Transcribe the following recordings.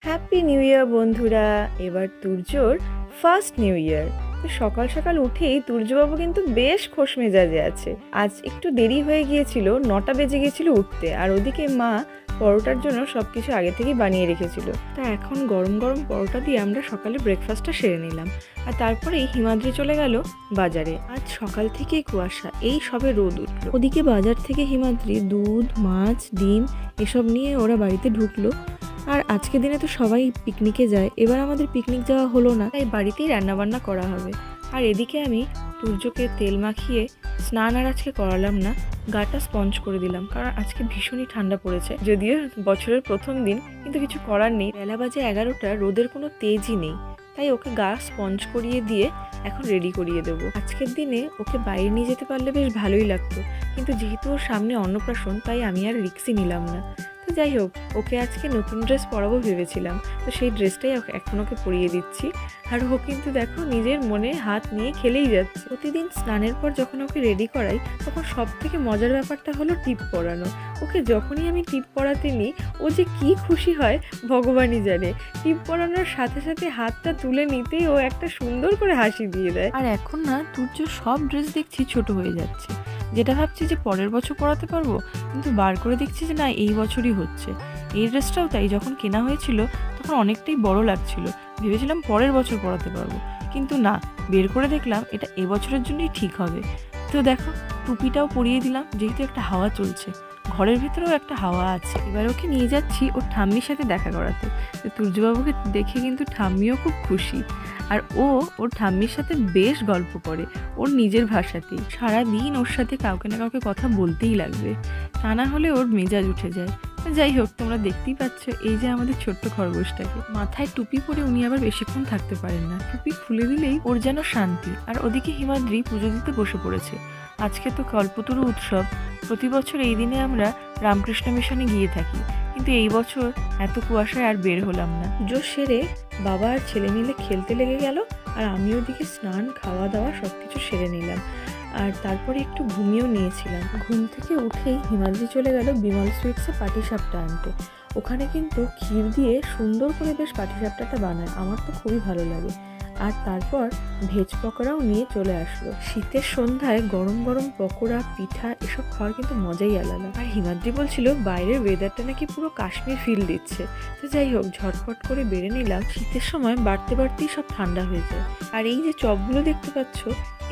Happy new year বন্ধুরা। এবার তুর্যর first new year. তো সকাল সকাল উঠেই তুর্যবাবু কিন্তু বেশ খোশ মেজাজে আছে। আজ একটু দেরি হয়ে গিয়েছিল, 9টা বেজে গিয়েছিল উঠতে, আর ওদিকে মা পরোটার জন্য সব কিছু আগে থেকেই বানিয়ে রেখেছিল। তা এখন গরম গরম পরোটা দিয়ে আমরা সকালে ব্রেকফাস্টটা সেরে নিলাম, আর তারপরেই হিমাদ্রি চলে গেল বাজারে। আজ সকাল থেকেই কুয়াশা, এই সবে রোদ উঠলো। ওদিকে বাজার থেকে হিমাদ্রি দুধ, মাছ, ডিম এসব নিয়ে ওরা বাড়িতে ঢুকলো। আর আজকে দিনে তো সবাই পিকনিকে যায়, এবার আমাদের পিকনিক যাওয়া হলো না, তাই বাড়িতেই রান্নাবান্না করা হবে। আর এদিকে আমি তুর্যকে তেল মাখিয়ে স্নান আর আজকে করালাম না, গাটা স্পঞ্জ করে দিলাম, কারণ আজকে ভীষণই ঠান্ডা পড়েছে। যদিও বছরের প্রথম দিন, কিন্তু কিছু করার নেই। বেলা বাজে 11টা, রোদের কোনো তেজই নেই, তাই ওকে গা স্পঞ্জ করিয়ে দিয়ে এখন রেডি করিয়ে দেবো। আজকের দিনে ওকে বাইরে নিয়ে যেতে পারলে বেশ ভালোই লাগতো, কিন্তু যেহেতু ওর সামনে অন্নপ্রাশন, তাই আমি আর রিস্কই নিলাম না। তো যাই হোক, ওকে আজকে নতুন ড্রেস পরাবো ভেবেছিলাম, তো সেই ড্রেসটাই এখন ওকে পরিয়ে দিচ্ছি। আর ও কিন্তু দেখো নিজের মনে হাত নিয়ে খেলেই যাচ্ছে। প্রতিদিন স্নানের পর যখন ওকে রেডি করাই, তখন সব থেকে মজার ব্যাপারটা হলো টিপ পরানো। ওকে যখনই আমি টিপ পরাতে নিই, ও যে কি খুশি হয় ভগবানই জানে। টিপ পরানোর সাথে সাথে হাতটা তুলে নিতেই ও একটা সুন্দর করে হাসি দিয়ে দেয়। আর এখন না তুর্য সব ড্রেস দেখছি ছোট হয়ে যাচ্ছে, যেটা ভাবছি যে পরের বছর পরাতে পারবো, কিন্তু বার করে দেখছি যে না, এই বছরই হচ্ছে। এই ড্রেসটাও তাই, যখন কেনা হয়েছিল তখন অনেকটাই বড় লাগছিল, ভেবেছিলাম পরের বছর পরাতে পারবো, কিন্তু না, বের করে দেখলাম এটা এবছরের জন্যই ঠিক হবে। তো দেখো, টুপিটাও পরিয়ে দিলাম, যেহেতু একটা হাওয়া চলছে, ঘরের ভিতরেও একটা হাওয়া আছে। এবার ওকে নিয়ে যাচ্ছি ওর ঠাম্মির সাথে দেখা করাতে। তো তুর্যবাবুকে দেখে কিন্তু ঠাম্মিও খুব খুশি, আর ওর ঠাম্মির সাথে বেশ গল্প করে ওর নিজের ভাষাতেই। সারাদিন ওর সাথে কাউকে না কাউকে কথা বলতেই লাগবে, তা না হলে ওর মেজাজ উঠে যায়। যাই হোক, তোমরা দেখতেই পাচ্ছ এই যে আমাদের ছোট্ট খরগোশটাকে। মাথায় টুপি পরে উনি আবার বেশিক্ষণ থাকতে পারেন না, টুপি খুলে দিলেই ওর যেন শান্তি। আর ওদিকে হিমাদ্রি পুজো দিতে বসে পড়েছে। আজকে তো কল্পতরু উৎসব, প্রতি বছর এই দিনে আমরা রামকৃষ্ণ মিশনে গিয়ে থাকি, কিন্তু এই বছর এত কুয়াশায় আর বের হলাম না। পুজো সেরে বাবা আর ছেলে মিলে খেলতে লেগে গেল, আর আমি ওদিকে স্নান, খাওয়া দাওয়া সবকিছু সেরে নিলাম, আর তারপরে একটু ঘুমিয়েও নিয়েছিলাম। ঘুম থেকে উঠেই হিমাদ্রি চলে গেল বিমল সুইটসে পাটিসাপটা আনতে। ওখানে কিন্তু ক্ষীর দিয়ে সুন্দর করে বেশ পাটিসাপটাটা বানায়, আমার তো খুবই ভালো লাগে। আর তারপর ভেজ পকোড়াও নিয়ে চলে আসলো। শীতের সন্ধ্যায় গরম গরম পকোড়া, পিঠা এসব খাওয়ার কিন্তু মজাই আলাদা। আর হিমাদ্রি বলছিল বাইরের ওয়েদারটা নাকি পুরো কাশ্মীর ফিল দিচ্ছে। তো যাই হোক, ঝটফট করে বেড়ে নিলাম। শীতের সময় বাড়তে বাড়তেই সব ঠান্ডা হয়ে যায়। আর এই যে চপগুলো দেখতে পাচ্ছ,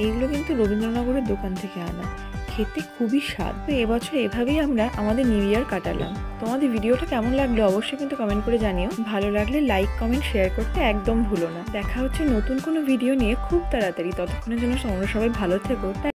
এইগুলো কিন্তু রবীন্দ্রনগরের দোকান থেকে আনা, খেতে খুবই স্বাদ। তো এবছর এভাবেই আমরা আমাদের নিউ ইয়ার কাটালাম। তোমাদের ভিডিওটা কেমন লাগলো অবশ্যই কিন্তু কমেন্ট করে জানিও। ভালো লাগলে লাইক, কমেন্ট, শেয়ার করতে একদম ভুলো না। দেখা হচ্ছে নতুন কোনো ভিডিও নিয়ে খুব তাড়াতাড়ি। ততক্ষণের জন্য তোমরা সবাই ভালো থেকো।